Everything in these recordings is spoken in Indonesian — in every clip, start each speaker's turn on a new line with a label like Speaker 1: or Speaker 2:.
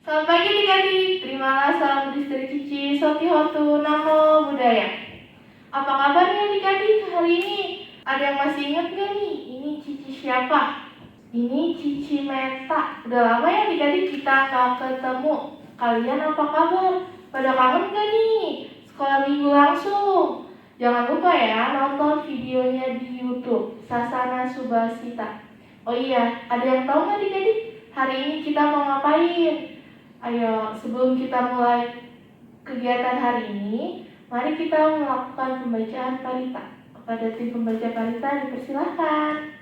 Speaker 1: Selamat pagi adik-adik, terimalah salam dari Cici Sotihotu Namo Buddhaya. Apa kabarnya adik-adik hari ini? Ada yang masih ingat gak nih? Ini Cici siapa? Ini Cici Meta. Udah lama ya adik-adik kita gak ketemu. Kalian apa kabar? Pada kangen gak nih? Sekolah minggu langsung. Jangan lupa ya nonton videonya di YouTube Sasana Subasita. Oh iya, ada yang tahu nggak adik-adik? Hari ini kita mau ngapain? Ayo, sebelum kita mulai kegiatan hari ini, mari kita melakukan pembacaan parita. Kepada tim pembaca parita dipersilahkan.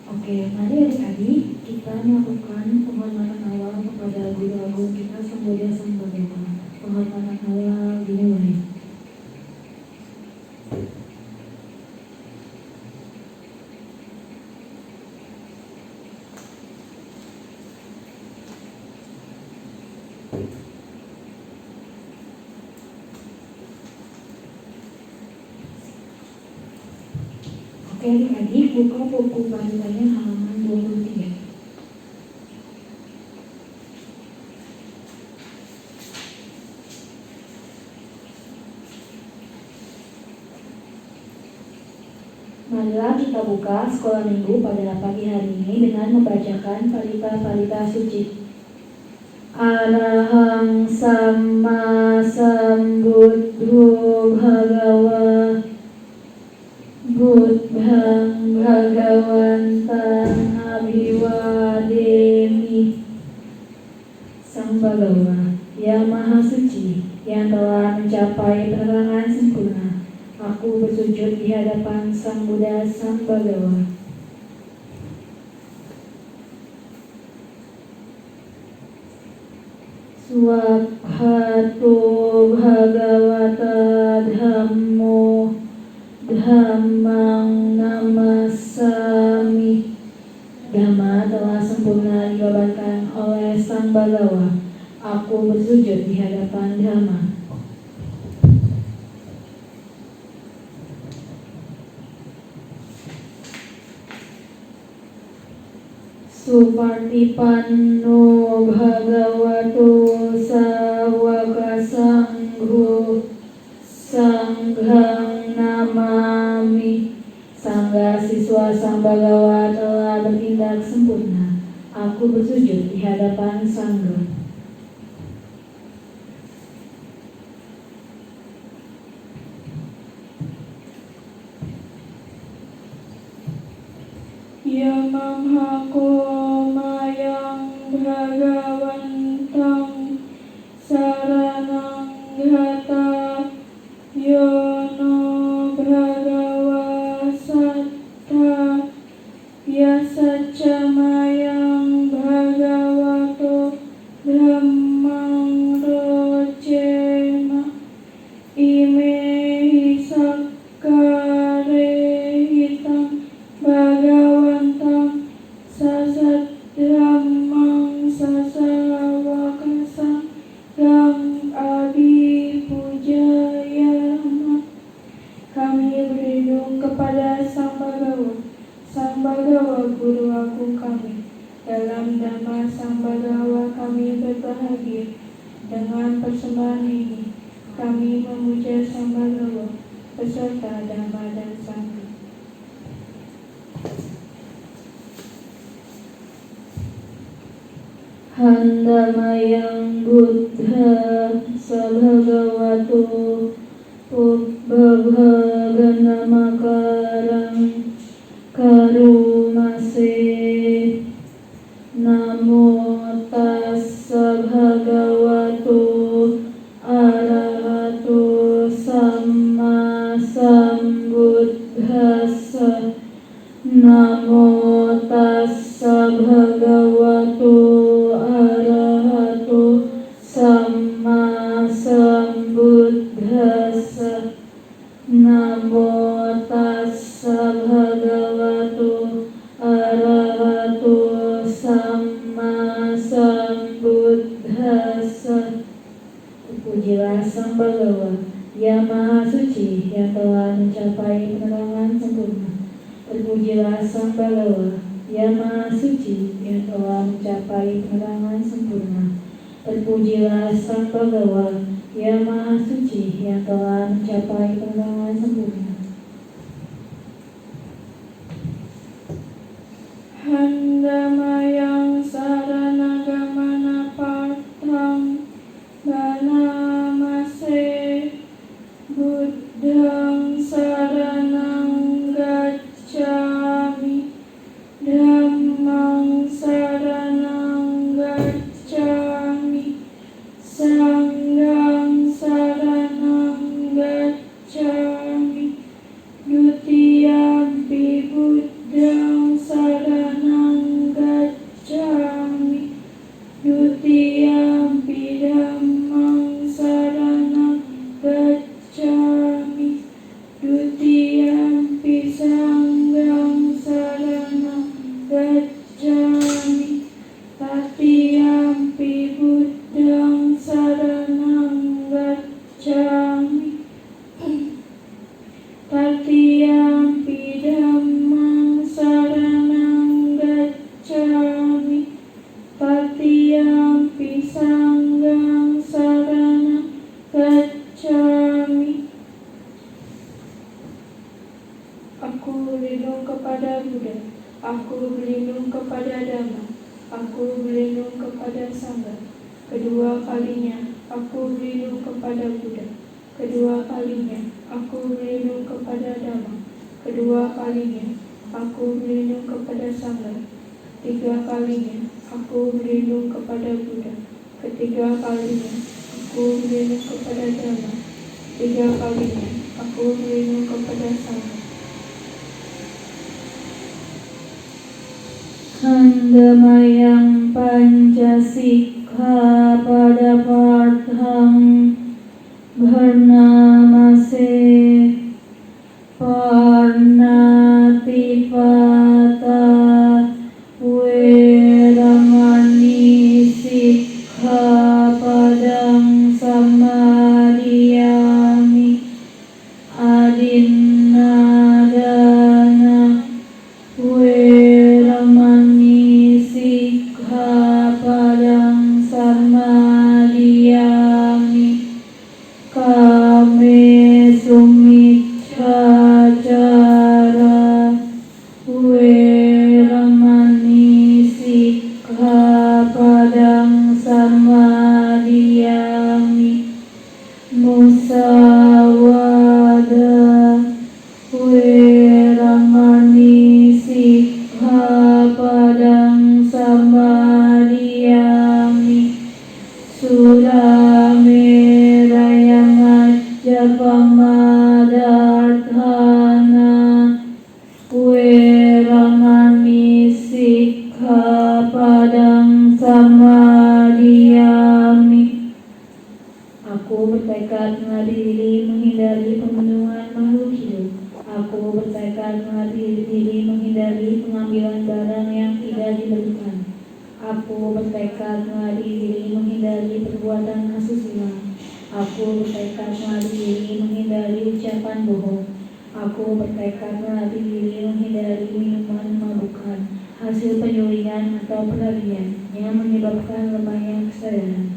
Speaker 2: Oke, mari adik-adik kita melakukan penghormatan awal kepada guru agung kita Sang Buddha Sang Bhagawan. Penghormatan awal dimulai. Oke adik-adik, buka buku paritanya halaman 23. Marilah kita buka sekolah minggu pada pagi hari ini dengan membacakan parita-parita suci. Arahang Samma Sambuddho Bhagawa Buddhang Bhagawantang Abhiwademi. Sang Bhagawa yang Maha Suci, yang telah mencapai penerangan sempurna, aku bersujud di hadapan Sang Buddha Sang Bhagawa. Swakhato Bhagavata Dhammo Dhammang namasami. Dhamma telah sempurna dijabarkan oleh Sang Bhagawa. Aku bersujud di hadapan Dhamma. Supartipanno Bhagavato Sawaka Sangho Sanghang namami. Sangga siswa Sang Bhagawa telah bertindak sempurna. Aku bersujud di hadapan Sangga. Yamamhako mayang Bhagawantang saranang gata yono Bhagawa sattha yasacamayang Bhagavato dhammang rojema ime hisakkare hitang Bhagawantang sasat dhammang sasawakasang gang abi pujayama. Kami berlindung kepada Sang Bhagawa. Sang Bhagawa guru agung kami. Dalam nama Sang Bhagawa kami berbahagia. Dengan persembahan ini kami memuja Sang Bhagawa beserta Dhamma dan Sangha. Handamayang Buddha Sabhagavato Pubbhaganamakarang Karumase. Namo tassa bhagavato arahato samma sambuddhassa. Namo tassa bhagavato arahato samma Terpujilah Sang Bagawa, Dia Maha Suci yang telah mencapai penerangan sempurna. Terpujilah Sang Bagawa, Dia Maha Suci yang telah mencapai penerangan sempurna. Terpujilah Sang Bagawa, Dia Maha Suci yang telah mencapai penerangan sempurna.
Speaker 3: Handamayang saranagamana pathang banamase buddhang saranang gacchami dhammang saranang gacchami sanghang saranang gacchami dutiyampi buddhang saranang gacchami dutiyampi dhammang saranang gacchami dutiyampi sanghang saranang gacchami tatiyampi buddhang saranang gacchami tatiyampi dhammang saranang gacchami tatiyampi sanghang saranang gacchami. Aku berlindung kepada Buddha, aku berlindung kepada Dhamma, aku berlindung kepada Sangha. Kedua kalinya aku berlindung kepada Buddha, kedua kalinya aku berlindung kepada Dhamma, kedua kalinya aku berlindung kepada Sangha. Ketiga kalinya aku berlindung kepada Buddha, ketiga kalinya aku berlindung kepada Dhamma, ketiga kalinya aku berlindung kepada Sangha.
Speaker 2: Handamayang Pancasikha pada Parthang Bharnamase Parnatipata Weramani Sikha Padang Samadhiyami Adinadana Weramani Sikha Padang Samadhiyami Kame Sumichachara Weramani Sikha Padang Samadhiyami Musawada Weramani Sikha Padang Samadhiyami Surameraya Majapamadarthana Weramani Sikha Padang Samadhiyami. Aku bertekad menghadiri menghindari pembunuhan makhluk hidup. Aku bertekad menghadiri diri menghindari pengambilan barang yang tidak diperlukan. Aku bertekad menghadiri diri menghindari perbuatan asusila. Aku bertekad menghadiri diri menghindari ucapan bohong. Aku bertekad menghadiri diri menghindari minuman memabukan, hasil penyulingan atau pelarian yang menyebabkan lemahnya kesadaran.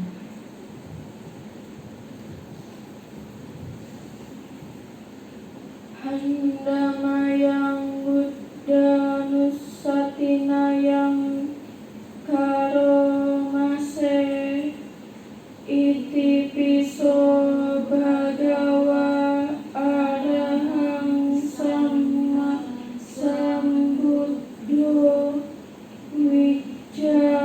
Speaker 3: Handamayang Buddha Nusatinayang Karomase Itipiso Bhagawa Arahang Samma Sambuddho Wiccarana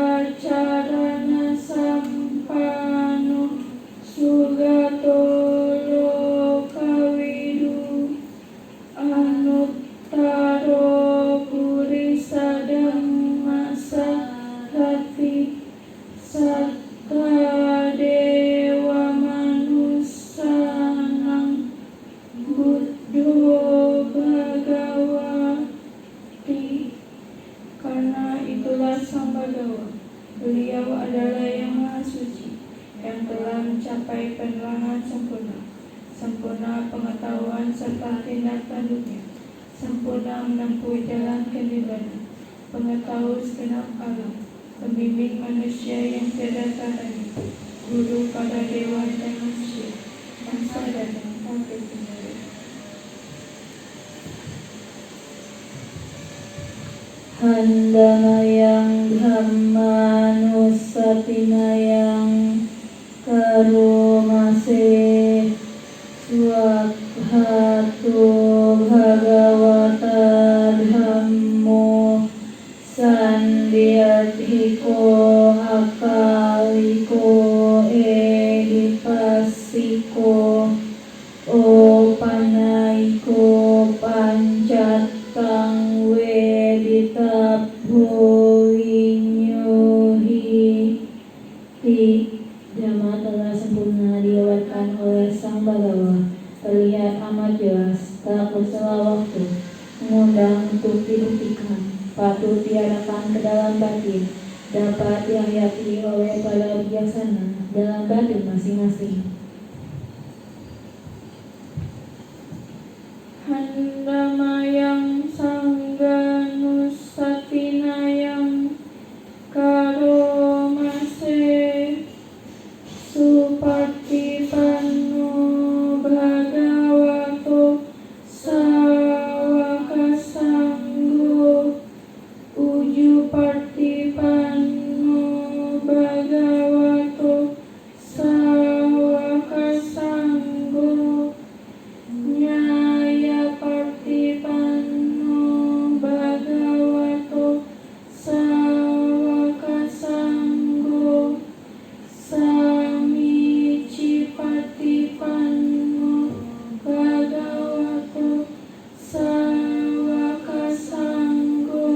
Speaker 3: Sampano Sugato Lokavidu Anuttaro Purisa Dhamma Sattati Satta Dewa Manusia telah mencapai penerangan sempurna, sempurna pengetahuan serta tindak tanduknya, sempurna menempuh jalan kehidupan, pengetahuan segenap alam, pembimbing manusia yang tiada taranya, guru pada dewan dan manusia, masa datang akhir dunia.
Speaker 2: Handamayang dhammanusatinayang karomase swakhatu bhagavata dhammo sandiyadhiko akaliko edipasiko opanaiko pancatang weditapho vinyuhi ti. Dhamma telah sempurna dilewatkan oleh Sang Bhagawa, terlihat amat jelas, tak berselang waktu, mengundang untuk dibuktikan, patut diarahkan ke dalam batin, dapat dihayati oleh para bijaksana dalam batin masing-masing.
Speaker 3: Handamayang sangganusatinayang karomase supatipanno bhagavato sawakasanggo ujupartipanno bhagavato sawakasanggo nyaya partipanno bhagavato sawakasanggo samici partipanno bhagavato sawakasanggo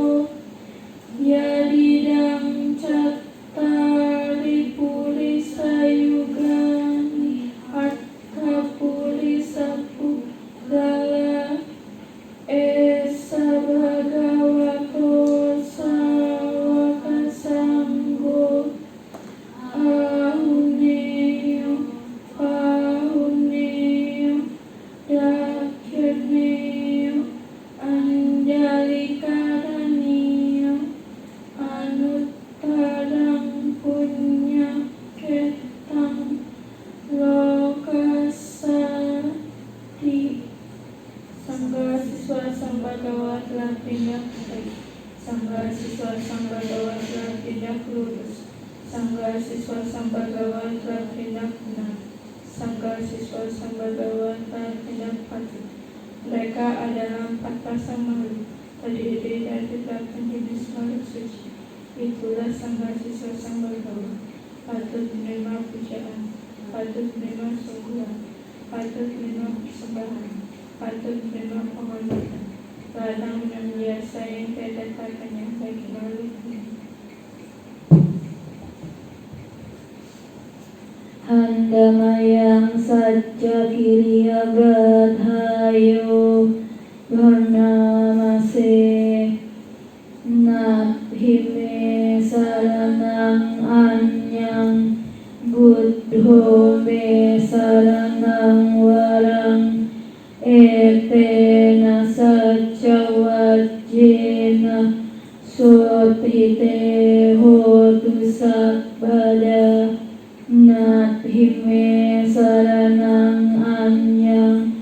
Speaker 3: yadidang cattari purisayugani artha purisapu dala esa bhagavato sawakasanggo ahuneo pahuneo dakyaneo anjalikaraneo anuttarang punyaketang lokasati. Sangga siswa Sang Bhagawa telah tindak baik, sangga siswa Sang Bhagawa telah tindak lurus, sangga siswa Sang Bhagawa telah tindak benar, sangga siswa Sang Bhagawa telah tindak patuh. Mereka adalah 4 pasang makhluk, terdiri dari 8 jenis makhluk suci. Itulah sangga siswa Sang Bhagawa, patut menerima pujaan, patut menerima sungguhan, patut menerima persembahan, patut menerima penghormatan, ladang dan biasa yang tiada taranya bagi makhluk ini.
Speaker 2: Handamayang sajja kiriya gadhayo varnamase nabhime saranang anyang buddho me saranang warang etena sajja wajjena sotite hotu sabbada nathime saranang anyang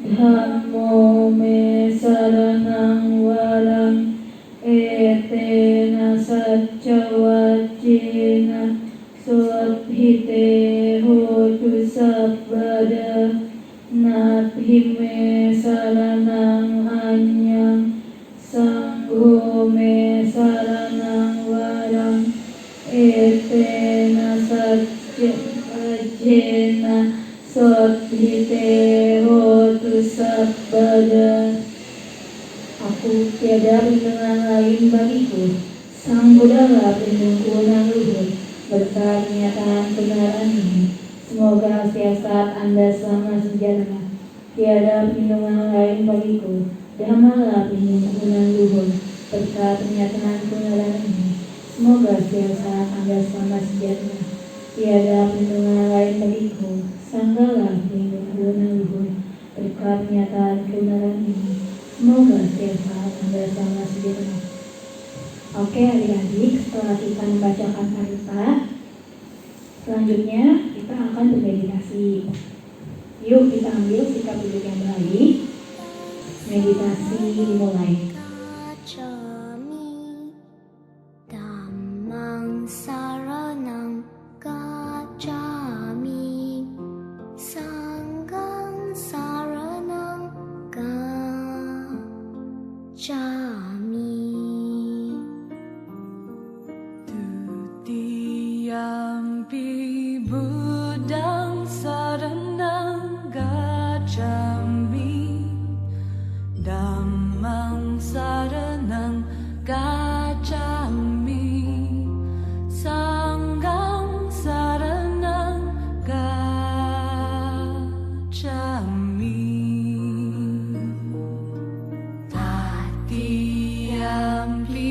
Speaker 2: dhammo me saranang warang etena sajja wajjena sotite hotu sabbada nathime saranang anyang sangho me saranang warang etena sajja wajjena sotite hotu sabbada. Aku tiada pelindungan lain bagiku, Sang Buddha pelindungku nan luhur. Berkat kenyataan kebenaran ini, semoga siasat Anda selamat sejahtera. Tiada pelindungan lain bagiku, Dhammalah pelindungku nan luhur. Berkat kenyataan kebenaran ini, semoga siasat Anda selamat sejahtera. tiada perlindungan lain bagiku. Sanggalah pelindungku leluhur, berkat penyataan kebenaran ini. Semoga setiap saat Anda sama sejenak. Oke adik-adik, setelah kita membacakan harita, selanjutnya kita akan bermeditasi. Yuk kita ambil sikap duduk yang baik. Meditasi dimulai.
Speaker 4: Gacchami Dhammang saranang gacchami Sanghang saranang gacchami Tutiyampi Buddhang saranang gacchami Dhammang saranang gacchami Sanghang saranang gacchami Tatiyampi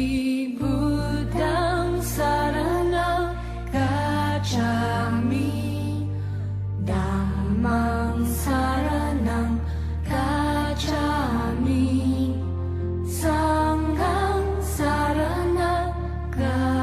Speaker 4: Buddhang saranang gacchami Dhammang saranang gacchami Sanghang saranang gacchami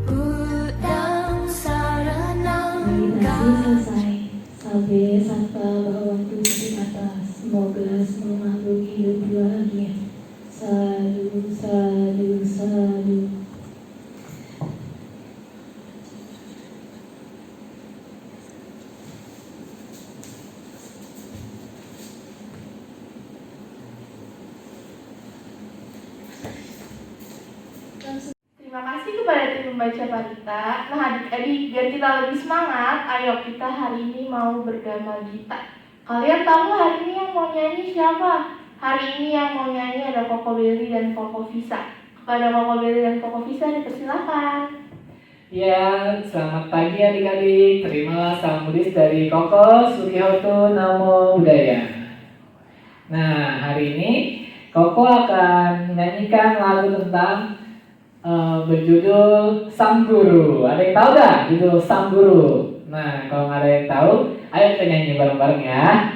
Speaker 4: Buddhang saranang
Speaker 2: Meditasi selesai. Sabe santa bhavantu kata. Semoga semua makhluk hidup bahagia. Sadu, sadu, sadu.
Speaker 1: Terima kasih kepada tim membaca Parita. Nah adik-adik, biar kita lebih semangat, ayo kita hari ini mau berdama gita. Kalian tahu hari ini yang mau nyanyi siapa? Hari ini yang mau nyanyi ada Koko Belly dan Koko Visa. Kepada Koko Belly dan Koko Visa dipersilakan.
Speaker 5: Ya, selamat pagi adik-adik. Terimalah salam Buddhis dari Koko Sukihoto Namo Buddhaya. Nah, hari ini Koko akan menyanyikan lagu tentang berjudul Sang Guru. Ada yang tahu gak judul Sang Guru? Nah, kalau nggak ada yang tahu, ayo kita nyanyi bareng-bareng ya.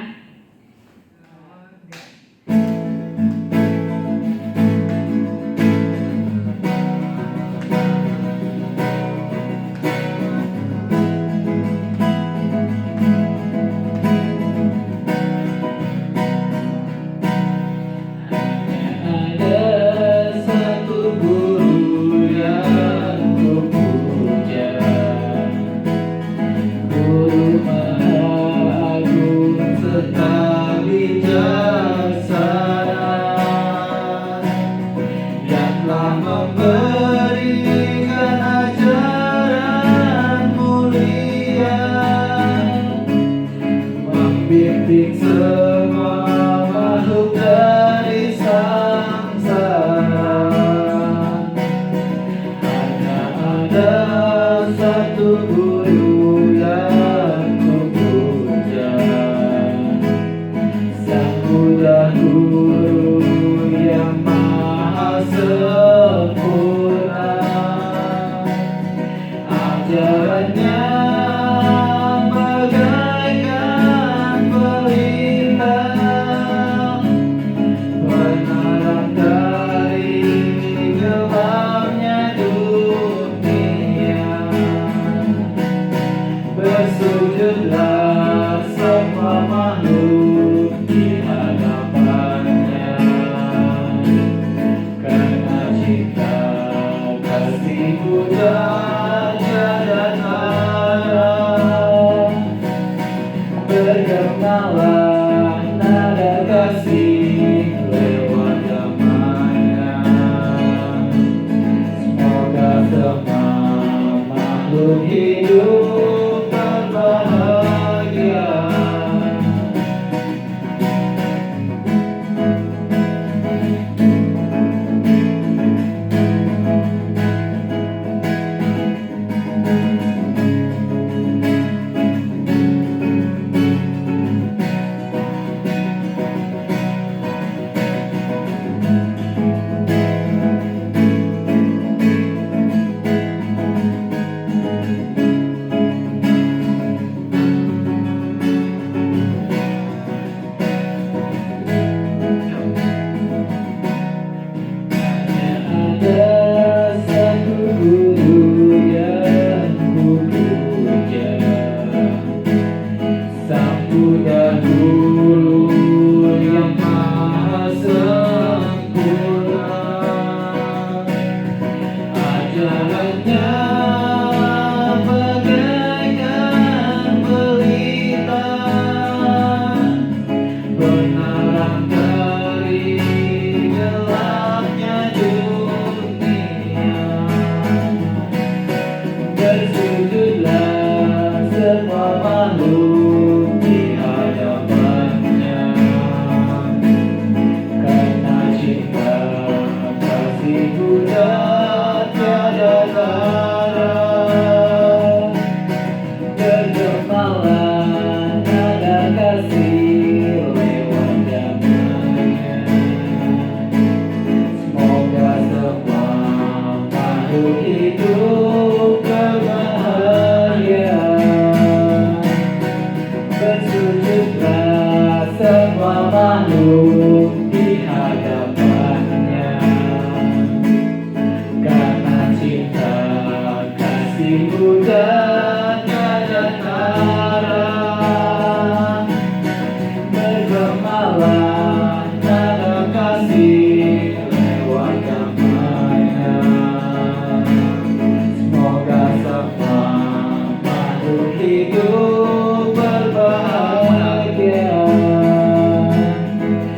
Speaker 6: hidup berbahagia.
Speaker 5: makhluk di hadapannya, karena cinta kasihmu dan tiada tara. Bergemalah nada kasih lewat damainya. Semoga semua makhluk hidup berbahagia.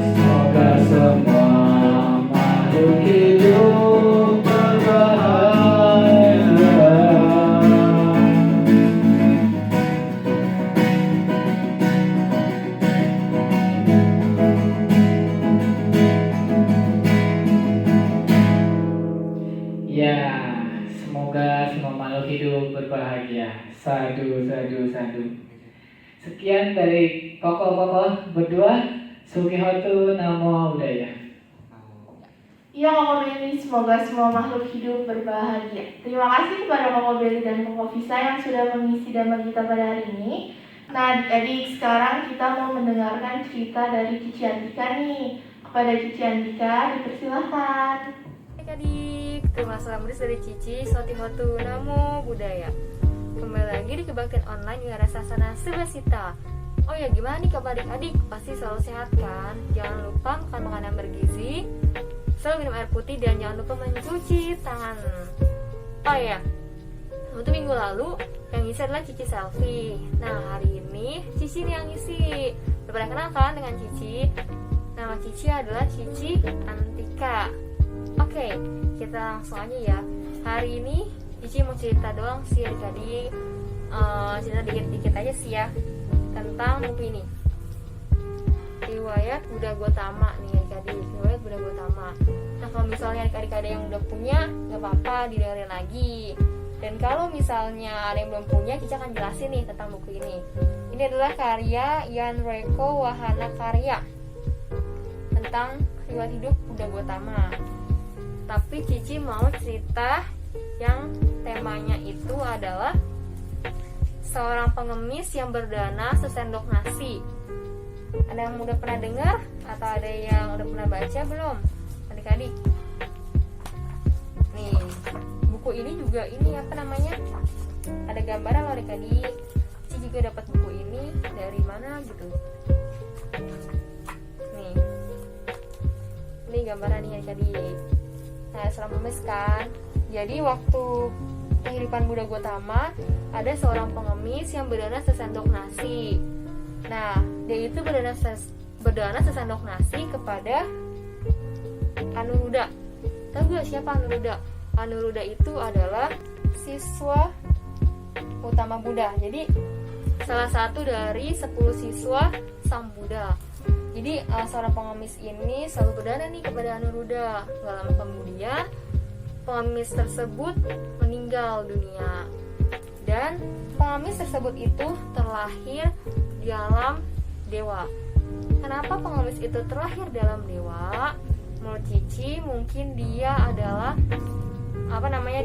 Speaker 5: Semoga semua makhluk hidup berbahagia. Ya, semoga semua makhluk hidup berbahagia. Sadu, sadu, sadu. Sekian dari Koko berdua. Sukihotu Namo Buddhaya.
Speaker 1: Iya Koko Beli, semoga semua makhluk hidup berbahagia. Terima kasih kepada Koko Beli dan Koko Visa yang sudah mengisi dhamma kita pada hari ini. Nah adik-adik, sekarang kita mau mendengarkan cerita dari Cici Andika nih. Kepada Cici Andika, dipersilahkan.
Speaker 6: Adik-adik, terima salam Buddhis dari Cici, Sotihotu Namo Buddhaya. Kembali lagi di Kebaktian Online Wihara Sasana Subasita. Oh ya, gimana nih kabar adik-adik? Pasti selalu sehat kan? Jangan lupa makan makanan bergizi, selalu minum air putih, dan jangan lupa mencuci tangan. Oh ya, untuk minggu lalu yang ngisi adalah Cici Selfie. Nah hari ini Cici nih yang ngisi. Udah pada kenal kan dengan Cici? Nama Cici adalah Cici Antika. Oke, kita langsung aja ya. Hari ini Cici mau cerita doang sih adik-adik, cerita dikit-dikit aja sih ya tentang buku ini, Riwayat Buddha Gotama nih adik-adik, Riwayat Buddha Gotama. Nah kalau misalnya adik-adik ada yang udah punya, gak apa-apa didengerin lagi. Dan kalau misalnya ada yang belum punya, Cici akan jelasin nih tentang buku ini. Ini adalah karya Yan Reko Wahana Karya tentang riwayat hidup Buddha Gotama. Tapi Cici mau cerita yang temanya itu adalah seorang pengemis yang berdana sesendok nasi. Ada yang udah pernah dengar atau ada yang udah pernah baca belum adik-adik? Nih, buku ini juga ini apa namanya, ada gambaran loh adik-adik. Cici juga dapat buku ini dari mana gitu. Nih, ini gambaran nih adik-adik. Nah, seorang pengemis kan. Jadi waktu kehidupan Buddha Gotama, ada seorang pengemis yang berdana sesendok nasi. Nah, dia itu berdana sesendok nasi kepada Anuruddha. Tahu gak siapa Anuruddha? Anuruddha itu adalah siswa utama Buddha. Jadi salah satu dari 10 siswa Sang Buddha. Jadi seorang pengemis ini selalu berdana nih kepada Anuruddha. Gak lama kemudian pengemis tersebut meninggal dunia, dan pengemis tersebut itu terlahir di alam dewa. Kenapa pengemis itu terlahir dalam dewa? Menurut Cici mungkin dia adalah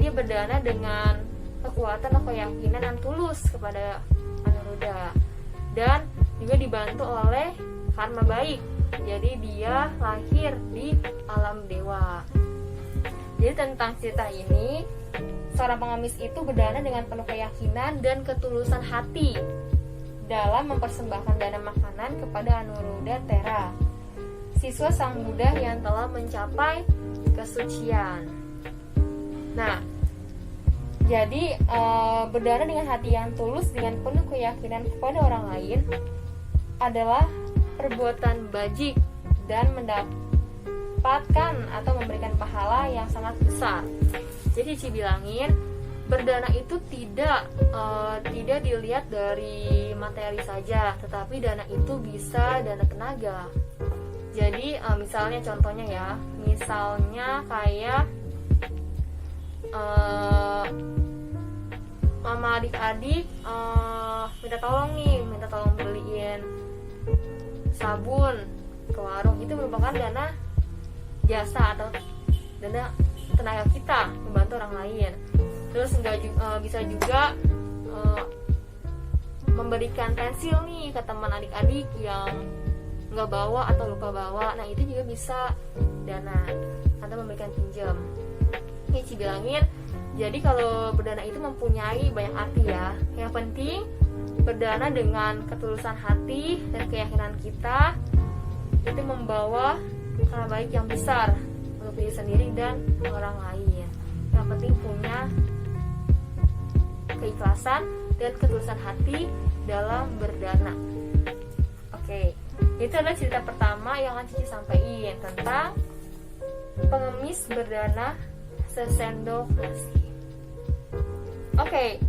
Speaker 6: dia berdana dengan kekuatan atau keyakinan yang tulus kepada Anuruddha, dan juga dibantu oleh karma baik. Jadi dia lahir di alam dewa. Jadi tentang cerita ini, seorang pengemis itu berdana dengan penuh keyakinan dan ketulusan hati dalam mempersembahkan dana makanan kepada Anuruddha Thera, siswa Sang Buddha yang telah mencapai kesucian. Nah, jadi berdana dengan hati yang tulus dengan penuh keyakinan kepada orang lain adalah perbuatan bajik dan mendapatkan atau memberikan pahala yang sangat besar. Jadi Cici bilangin, berdana itu tidak dilihat dari materi saja, tetapi dana itu bisa dana tenaga. Jadi misalnya contohnya ya, misalnya kayak mama adik-adik minta tolong beliin sabun ke warung, itu merupakan dana jasa atau dana tenaga kita membantu orang lain. Terus bisa juga memberikan pensil nih ke teman adik-adik yang nggak bawa atau lupa bawa, nah itu juga bisa dana atau memberikan pinjam. Ini Cici bilangin, jadi kalau berdana itu mempunyai banyak arti ya. Yang penting berdana dengan ketulusan hati dan keyakinan kita itu membawa hal baik yang besar untuk diri sendiri dan orang lain. Yang penting punya keikhlasan dan ketulusan hati dalam berdana. Oke, itu adalah cerita pertama yang akan Cici sampaikan tentang pengemis berdana sesendok nasi. Oke,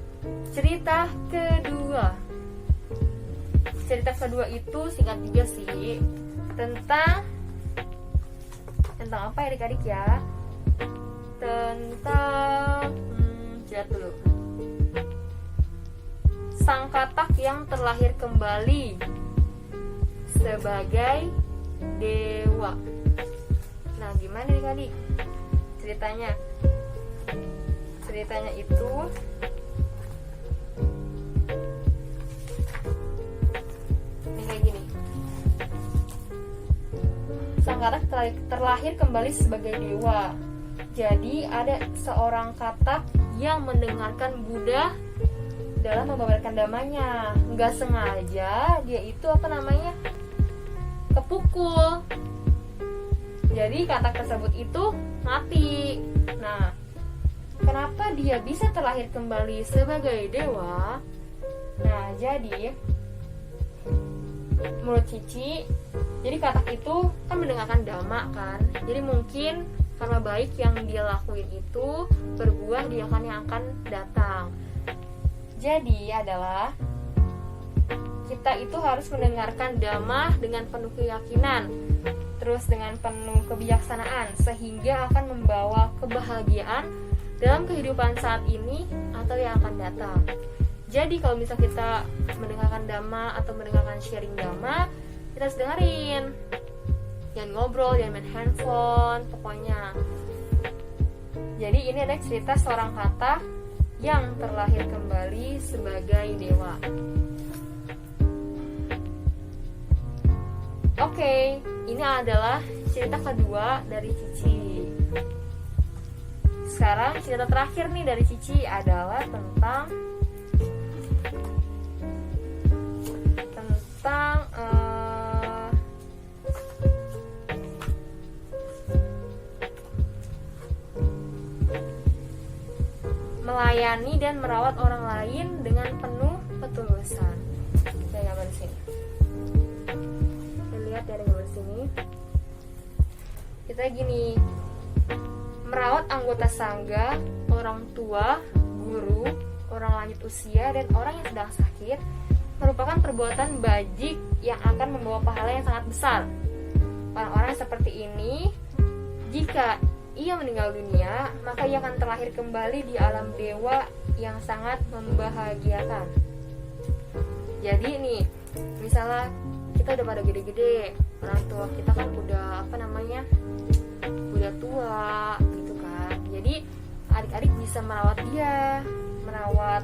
Speaker 6: cerita kedua. Cerita kedua itu singkat juga sih, tentang apa ya adik-adik ya? Tentang lihat dulu. Sang katak yang terlahir kembali sebagai dewa. Nah, gimana adik-adik ceritanya? Ceritanya itu ini kayak gini. Sang katak terlahir kembali sebagai dewa. Jadi ada seorang katak yang mendengarkan Buddha dalam membabarkan damanya. Nggak sengaja dia itu kepukul. Jadi katak tersebut itu mati. Nah, kenapa dia bisa terlahir kembali sebagai dewa? Nah, jadi menurut Cici, jadi katak itu kan mendengarkan dhamma kan. Jadi mungkin karma baik yang dia lakuin itu berbuah di yang akan datang. Jadi adalah kita itu harus mendengarkan dhamma dengan penuh keyakinan, terus dengan penuh kebijaksanaan, sehingga akan membawa kebahagiaan dalam kehidupan saat ini atau yang akan datang. Jadi kalau misal kita mendengarkan dhamma atau mendengarkan sharing dhamma, kita harus dengerin. Jangan ngobrol, jangan main handphone, pokoknya. Jadi ini ada cerita seorang katak yang terlahir kembali sebagai dewa. Oke, ini adalah cerita kedua dari Cici. Sekarang cerita terakhir nih dari Cici adalah tentang melayani dan merawat orang lain dengan penuh ketulusan. Saya gambar di sini. Kita lihat dari gambar sini. Kita gini, merawat anggota sangga, orang tua, guru, orang lanjut usia, dan orang yang sedang sakit merupakan perbuatan bajik yang akan membawa pahala yang sangat besar. Orang-orang seperti ini, jika ia meninggal dunia, maka ia akan terlahir kembali di alam dewa yang sangat membahagiakan. Jadi nih, misalnya kita udah pada gede-gede, orang tua kita kan udah udah tua gitu kan. Jadi adik-adik bisa merawat dia, merawat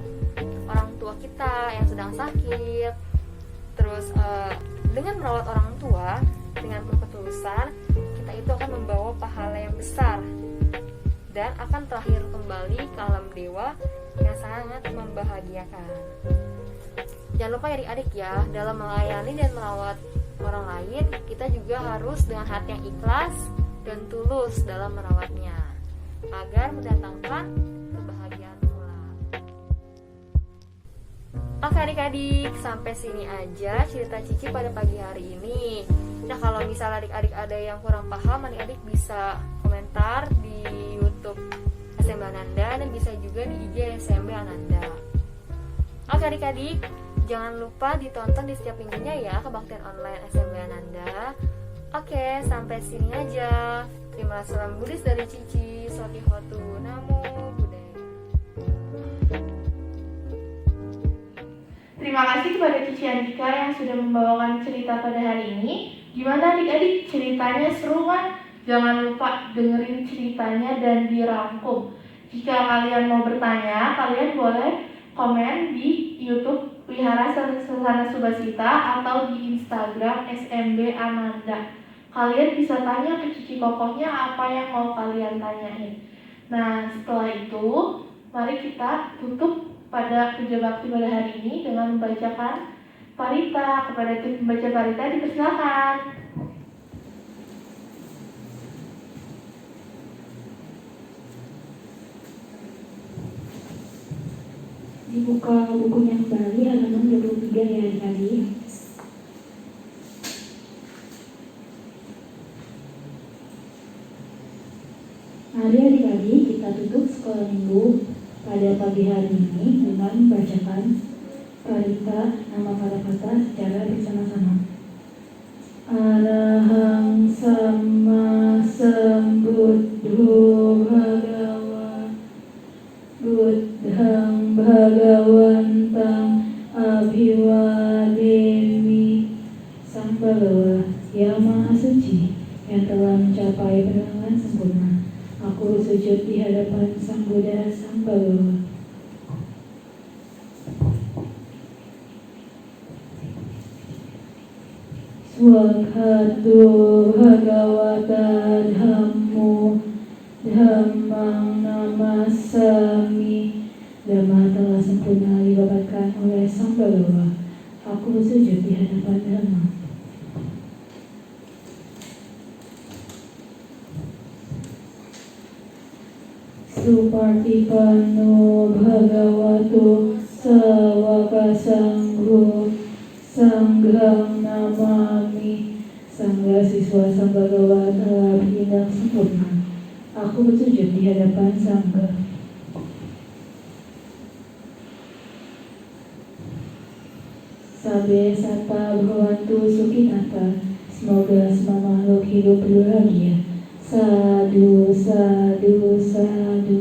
Speaker 6: orang tua kita yang sedang sakit. Terus dengan merawat orang tua dengan penuh ketulusan, kita itu akan membawa pahala yang besar dan akan terlahir kembali ke alam dewa yang sangat membahagiakan. Jangan lupa ya adik-adik ya, dalam melayani dan merawat orang lain, kita juga harus dengan hati yang ikhlas dan tulus dalam merawatnya agar mendatangkan kebahagiaan pula. Oke adik-adik, sampai sini aja cerita Cici pada pagi hari ini. Nah, kalau misalnya adik-adik ada yang kurang paham, adik-adik bisa komentar di YouTube SMB Ananda dan bisa juga di IG SMB Ananda. Oke adik-adik, jangan lupa ditonton di setiap minggunya ya kebaktian online SMB Ananda. Oke, sampai sini aja. Terima kasih, salam Buddhis dari Cici. Sotihotu, Namo Buddhaya.
Speaker 1: Terima kasih kepada Cici Andika yang sudah membawakan cerita pada hari ini. Gimana adik-adik, ceritanya seru kan? Jangan lupa dengerin ceritanya dan dirangkum. Jika kalian mau bertanya, kalian boleh komen di YouTube Wihara Sasana Subasita atau di Instagram SMB Ananda. Kalian bisa tanya ke Cici Kokohnya apa yang mau kalian tanyain. Nah, setelah itu, mari kita tutup pada puja bakti pada hari ini dengan membacakan parita. Kepada tim pembaca parita dipersilakan.
Speaker 2: Dibuka bukunya kembali halaman 23 ya adik-adik. Mari adik-adik kita tutup sekolah minggu pada pagi hari ini dengan membacakan parita nama kata-kata secara bersama-sama. Arahang sama sambuddho bhagawa buddhang bhagawantang abhiwademi. Sang Bhagawa yang Maha Suci yang telah mencapai penerangan sempurna, aku sujud di hadapan Sang Buddha Sang Bhagawa. Swakhato bhagavata dhammo dhammang namassami. Dhamma telah sempurna dibabarkan oleh Sang Bhagawa. Aku sujud di hadapan Dhamma. Supartipanno bhagavato sawaka sangho sanghang namami. Sangga siswa Sang Bhagawa telah bertindak sempurna. Aku bersujud di hadapan Sangga. Sabe sata bhavantu sukhitata. Semoga semua makhluk hidup berbahagia. Sadu, sadu, sadu.